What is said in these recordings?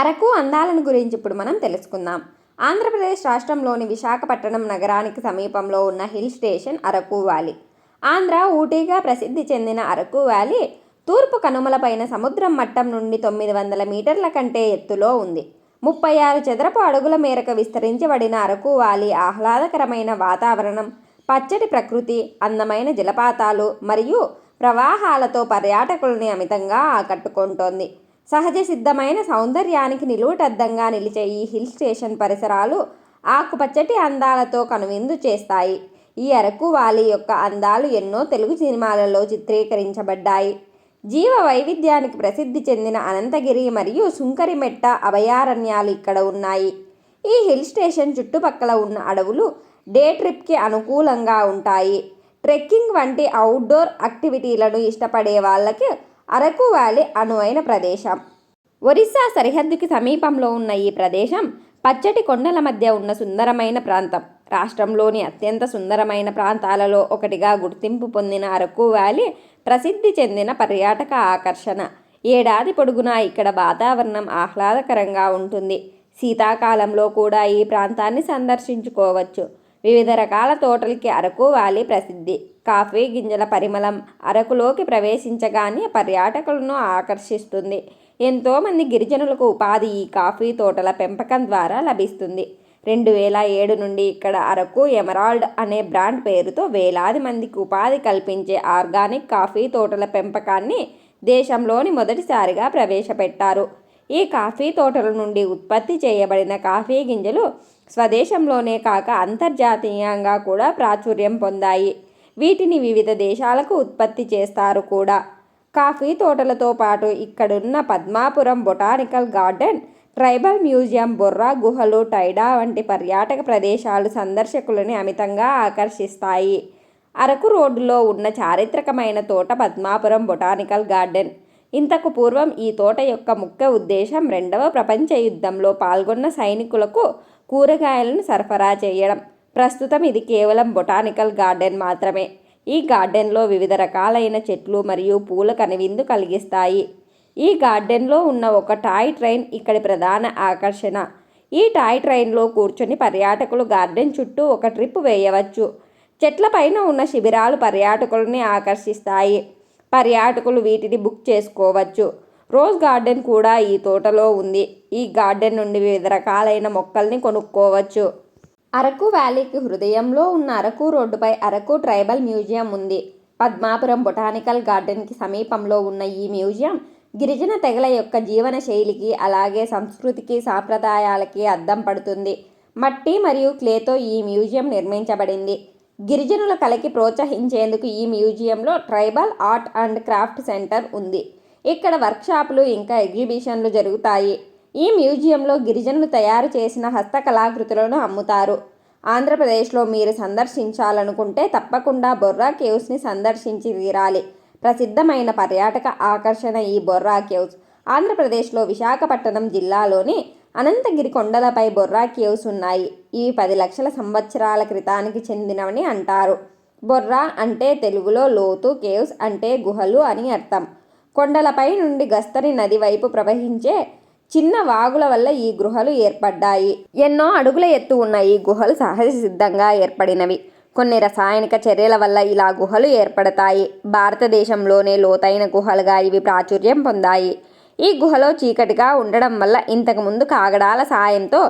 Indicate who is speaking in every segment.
Speaker 1: అరకు అందాలను గురించి ఇప్పుడు మనం తెలుసుకుందాం. ఆంధ్రప్రదేశ్ రాష్ట్రంలోని విశాఖపట్నం నగరానికి సమీపంలో ఉన్న hill station Araku valley. Andhra ఊటీగా ప్రసిద్ధి చెందిన అరకు వ్యాలీ తూర్పు కనుమలపైన సముద్రం మట్టం నుండి 900 మీటర్ల కంటే ఎత్తులో ఉంది. 36 చదరపు అడుగుల మేరకు విస్తరించబడిన అరకు వ్యాలీ ఆహ్లాదకరమైన వాతావరణం, పచ్చటి ప్రకృతి, అందమైన జలపాతాలు మరియు ప్రవాహాలతో పర్యాటకుల్ని అమితంగా ఆకట్టుకుంటోంది. సహజ సిద్ధమైన సౌందర్యానికి నిలువుటద్దంగా నిలిచే ఈ హిల్ స్టేషన్ పరిసరాలు ఆకుపచ్చటి అందాలతో కనువిందు చేస్తాయి. ఈ అరకు వ్యాలీ యొక్క అందాలు ఎన్నో తెలుగు సినిమాలలో చిత్రీకరించబడ్డాయి. జీవ వైవిధ్యానికి ప్రసిద్ధి చెందిన అనంతగిరి మరియు సుంకరిమెట్ట అభయారణ్యాలు ఇక్కడ ఉన్నాయి. ఈ హిల్ స్టేషన్ చుట్టుపక్కల ఉన్న అడవులు డే ట్రిప్కి అనుకూలంగా ఉంటాయి. ట్రెక్కింగ్ వంటి అవుట్డోర్ యాక్టివిటీలను ఇష్టపడే వాళ్ళకి అరకు వ్యాలీ అనువైన ప్రదేశం. ఒరిస్సా సరిహద్దుకి సమీపంలో ఉన్న ఈ ప్రదేశం పచ్చటి కొండల మధ్య ఉన్న సుందరమైన ప్రాంతం. రాష్ట్రంలోని అత్యంత సుందరమైన ప్రాంతాలలో ఒకటిగా గుర్తింపు పొందిన అరకు వ్యాలీ ప్రసిద్ధి చెందిన పర్యాటక ఆకర్షణ. ఏడాది పొడుగునా ఇక్కడ వాతావరణం ఆహ్లాదకరంగా ఉంటుంది. శీతాకాలంలో కూడా ఈ ప్రాంతాన్ని సందర్శించుకోవచ్చు. వివిధ రకాల తోటలకి అరకు వ్యాలీ ప్రసిద్ధి. కాఫీ గింజల పరిమళం అరకులోకి ప్రవేశించగానే పర్యాటకులను ఆకర్షిస్తుంది. ఎంతోమంది గిరిజనులకు ఉపాధి ఈ కాఫీ తోటల పెంపకం ద్వారా లభిస్తుంది. 2007 నుండి ఇక్కడ అరకు ఎమరాల్డ్ అనే బ్రాండ్ పేరుతో వేలాది మందికి ఉపాధి కల్పించే ఆర్గానిక్ కాఫీ తోటల పెంపకాన్ని దేశంలోని మొదటిసారిగా ప్రవేశపెట్టారు. ఈ కాఫీ తోటల నుండి ఉత్పత్తి చేయబడిన కాఫీ గింజలు స్వదేశంలోనే కాక అంతర్జాతీయంగా కూడా ప్రాచుర్యం పొందాయి. వీటిని వివిధ దేశాలకు ఉత్పత్తి చేస్తారు కూడా. కాఫీ తోటలతో పాటు ఇక్కడున్న Padmapuram botanical garden, tribal museum, Borra గుహలు, టైడా వంటి పర్యాటక ప్రదేశాలు సందర్శకులని అమితంగా ఆకర్షిస్తాయి. అరకు రోడ్డులో ఉన్న చారిత్రకమైన తోట పద్మాపురం బొటానికల్ గార్డెన్. ఇంతకు పూర్వం ఈ తోట యొక్క ముఖ్య ఉద్దేశం 2వ ప్రపంచ యుద్ధంలో పాల్గొన్న సైనికులకు కూరగాయలను సరఫరా చేయడం. ప్రస్తుతం ఇది కేవలం బొటానికల్ గార్డెన్ మాత్రమే. ఈ గార్డెన్లో వివిధ రకాలైన చెట్లు మరియు పూల కనువిందు కలిగిస్తాయి. ఈ గార్డెన్లో ఉన్న ఒక టాయ్ ట్రైన్ ఇక్కడి ప్రధాన ఆకర్షణ. ఈ టాయ్ ట్రైన్లో కూర్చొని పర్యాటకులు గార్డెన్ చుట్టూ ఒక ట్రిప్ వేయవచ్చు. చెట్లపైన ఉన్న శిబిరాలు పర్యాటకులని ఆకర్షిస్తాయి. పర్యాటకులు వీటిని బుక్ చేసుకోవచ్చు. రోజ్ గార్డెన్ కూడా ఈ తోటలో ఉంది. ఈ గార్డెన్ నుండి వివిధ రకాలైన మొక్కల్ని కొనుక్కోవచ్చు. అరకు వ్యాలీకి హృదయంలో ఉన్న అరకు రోడ్డుపై అరకు ట్రైబల్ మ్యూజియం ఉంది. పద్మాపురం బొటానికల్ గార్డెన్కి సమీపంలో ఉన్న ఈ మ్యూజియం గిరిజన తెగల యొక్క జీవన శైలికి, అలాగే సంస్కృతికి, సాంప్రదాయాలకి అద్దం పడుతుంది. మట్టి మరియు క్లేతో ఈ మ్యూజియం నిర్మించబడింది. గిరిజనుల కళకి ప్రోత్సహించేందుకు ఈ మ్యూజియంలో tribal art and craft centre ఉంది. ఇక్కడ వర్క్షాపులు ఇంకా ఎగ్జిబిషన్లు జరుగుతాయి. ఈ మ్యూజియంలో గిరిజనులు తయారు చేసిన హస్తకళాకృతులను అమ్ముతారు. ఆంధ్రప్రదేశ్లో మీరు సందర్శించాలనుకుంటే తప్పకుండా బొర్రా కేవ్స్ని సందర్శించి తీరాలి. ప్రసిద్ధమైన పర్యాటక ఆకర్షణ ఈ బొర్రా కేవ్స్. ఆంధ్రప్రదేశ్లో విశాఖపట్నం జిల్లాలోని అనంతగిరి కొండలపై బొర్రా కేవ్స్ ఉన్నాయి. ఇవి 10 లక్షల సంవత్సరాల క్రితానికి చెందినవని అంటారు. బొర్రా అంటే తెలుగులో లోతు, కేవ్స్ అంటే గుహలు అని అర్థం. కొండలపై నుండి గస్తరి నది వైపు ప్రవహించే చిన్న వాగుల వల్ల ఈ గుహలు ఏర్పడ్డాయి. ఎన్నో అడుగుల ఎత్తు ఉన్న ఈ గుహలు సహజ సిద్ధంగా ఏర్పడినవి. కొన్ని రసాయనిక చర్యల వల్ల ఇలా గుహలు ఏర్పడతాయి. భారతదేశంలోనే లోతైన గుహలుగా ఇవి ప్రాచుర్యం పొందాయి. ఈ గుహలో చీకటిగా ఉండడం వల్ల ఇంతకుముందు కాగడాల సాయంతో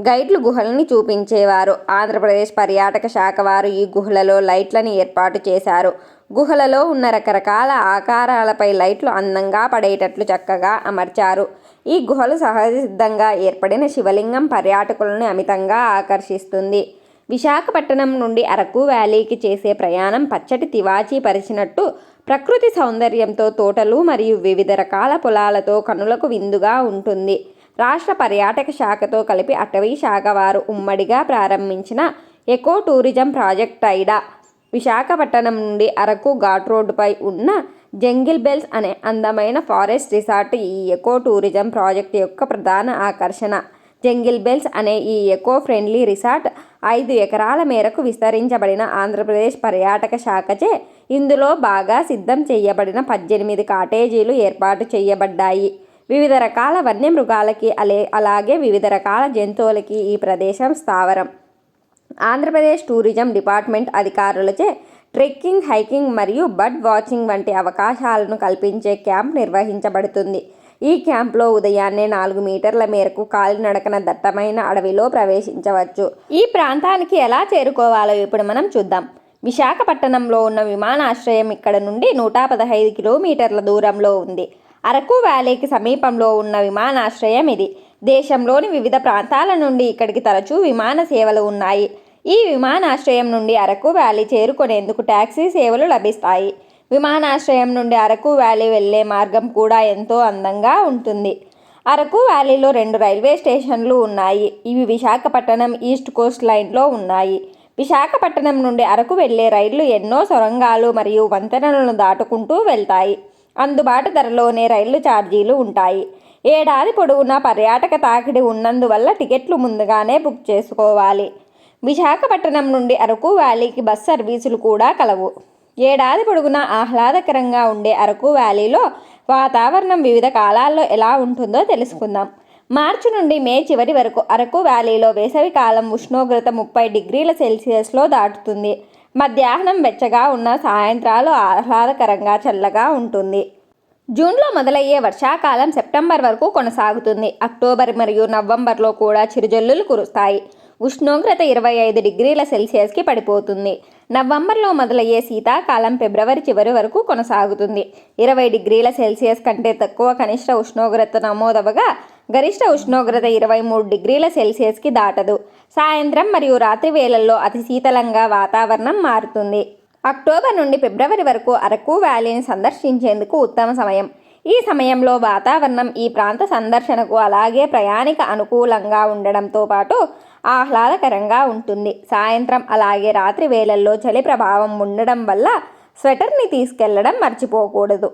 Speaker 1: గైడ్లు గుహలని చూపించేవారు. ఆంధ్రప్రదేశ్ పర్యాటక శాఖ వారు ఈ గుహలలో లైట్లను ఏర్పాటు చేశారు. గుహలలో ఉన్న రకరకాల ఆకారాలపై లైట్లు అందంగా పడేటట్లు చక్కగా అమర్చారు. ఈ గుహలు సహజ సిద్ధంగా ఏర్పడిన శివలింగం పర్యాటకులను అమితంగా ఆకర్షిస్తుంది. విశాఖపట్నం నుండి అరకు వ్యాలీకి చేసే ప్రయాణం పచ్చటి తివాచీ పరిచినట్టు ప్రకృతి సౌందర్యంతో, తోటలు మరియు వివిధ రకాల పొలాలతో కనులకు విందుగా ఉంటుంది. రాష్ట్ర పర్యాటక శాఖతో కలిపి అటవీ శాఖ వారు ఉమ్మడిగా ప్రారంభించిన eco tourism project Tyda, Visakhapatnam నుండి అరకు ఘాట్ రోడ్డుపై ఉన్న జంగిల్ బెల్స్ అనే అందమైన ఫారెస్ట్ రిసార్ట్ ఈ ఎకో టూరిజం ప్రాజెక్ట్ యొక్క ప్రధాన ఆకర్షణ. జంగిల్ బెల్స్ అనే ఈ ఎకో ఫ్రెండ్లీ రిసార్ట్ 5 ఎకరాల మేరకు విస్తరించబడిన ఆంధ్రప్రదేశ్ పర్యాటక శాఖచే ఇందులో బాగా సిద్ధం చేయబడిన 18 కాటేజీలు ఏర్పాటు చేయబడ్డాయి. వివిధ రకాల వన్యమృగాలకి అలాగే వివిధ రకాల జంతువులకి ఈ ప్రదేశం స్థావరం. ఆంధ్రప్రదేశ్ టూరిజం డిపార్ట్మెంట్ అధికారులచే ట్రెక్కింగ్, హైకింగ్ మరియు బర్డ్ వాచింగ్ వంటి అవకాశాలను కల్పించే క్యాంప్ నిర్వహించబడుతుంది. ఈ క్యాంప్లో ఉదయాన్నే 4 మీటర్ల మేరకు కాలినడకన దట్టమైన అడవిలో ప్రవేశించవచ్చు. ఈ ప్రాంతానికి ఎలా చేరుకోవాలో ఇప్పుడు మనం చూద్దాం. విశాఖపట్నంలో ఉన్న విమానాశ్రయం ఇక్కడ నుండి 115 కిలోమీటర్ల దూరంలో ఉంది. అరకు వ్యాలీకి సమీపంలో ఉన్న విమానాశ్రయం ఇది. దేశంలోని వివిధ ప్రాంతాల నుండి ఇక్కడికి తరచూ విమాన సేవలు ఉన్నాయి. ఈ విమానాశ్రయం నుండి అరకు వ్యాలీ చేరుకునేందుకు ట్యాక్సీ సేవలు లభిస్తాయి. విమానాశ్రయం నుండి అరకు వ్యాలీ వెళ్లే మార్గం కూడా ఎంతో అందంగా ఉంటుంది. అరకు వ్యాలీలో 2 రైల్వే స్టేషన్లు ఉన్నాయి. ఇవి విశాఖపట్నం ఈస్ట్ కోస్ట్ లైన్లో ఉన్నాయి. విశాఖపట్నం నుండి అరకు వెళ్లే రైళ్లు ఎన్నో సొరంగాలు మరియు వంతెనలను దాటుకుంటూ వెళ్తాయి. అందుబాటు ధరలోనే రైలు ఛార్జీలు ఉంటాయి. ఏడాది పొడవునా పర్యాటక తాకిడి ఉన్నందువల్ల టికెట్లు ముందుగానే బుక్ చేసుకోవాలి. విశాఖపట్నం నుండి అరకు వ్యాలీకి బస్ సర్వీసులు కూడా కలవు. ఏడాది పొడవునా ఆహ్లాదకరంగా ఉండే అరకు వ్యాలీలో వాతావరణం వివిధ కాలాల్లో ఎలా ఉంటుందో తెలుసుకుందాం. మార్చి నుండి మే చివరి వరకు అరకు వ్యాలీలో వేసవికాలం ఉష్ణోగ్రత 30 డిగ్రీల సెల్సియస్లో దాటుతుంది. మధ్యాహ్నం వెచ్చగా ఉన్న సాయంత్రాలు ఆహ్లాదకరంగా చల్లగా ఉంటుంది. జూన్లో మొదలయ్యే వర్షాకాలం సెప్టెంబర్ వరకు కొనసాగుతుంది. అక్టోబర్ మరియు నవంబర్లో కూడా చిరుజల్లులు కురుస్తాయి. ఉష్ణోగ్రత 25 డిగ్రీల సెల్సియస్కి పడిపోతుంది. నవంబర్లో మొదలయ్యే శీతాకాలం ఫిబ్రవరి చివరి వరకు కొనసాగుతుంది. 20 డిగ్రీల సెల్సియస్ కంటే తక్కువ కనిష్ట ఉష్ణోగ్రత నమోదవగా గరిష్ట ఉష్ణోగ్రత 23 డిగ్రీల సెల్సియస్కి దాటదు. సాయంత్రం మరియు రాత్రి వేళల్లో అతి శీతలంగా వాతావరణం మారుతుంది. అక్టోబర్ నుండి ఫిబ్రవరి వరకు అరకు వ్యాలీని సందర్శించేందుకు ఉత్తమ సమయం. ఈ సమయంలో వాతావరణం ఈ ప్రాంత సందర్శనకు అలాగే ప్రయాణిక అనుకూలంగా ఉండడంతో పాటు ఆహ్లాదకరంగా ఉంటుంది. సాయంత్రం అలాగే రాత్రి వేళల్లో చలి ప్రభావం ఉండడం వల్ల స్వెటర్ని తీసుకెళ్లడం మర్చిపోకూడదు.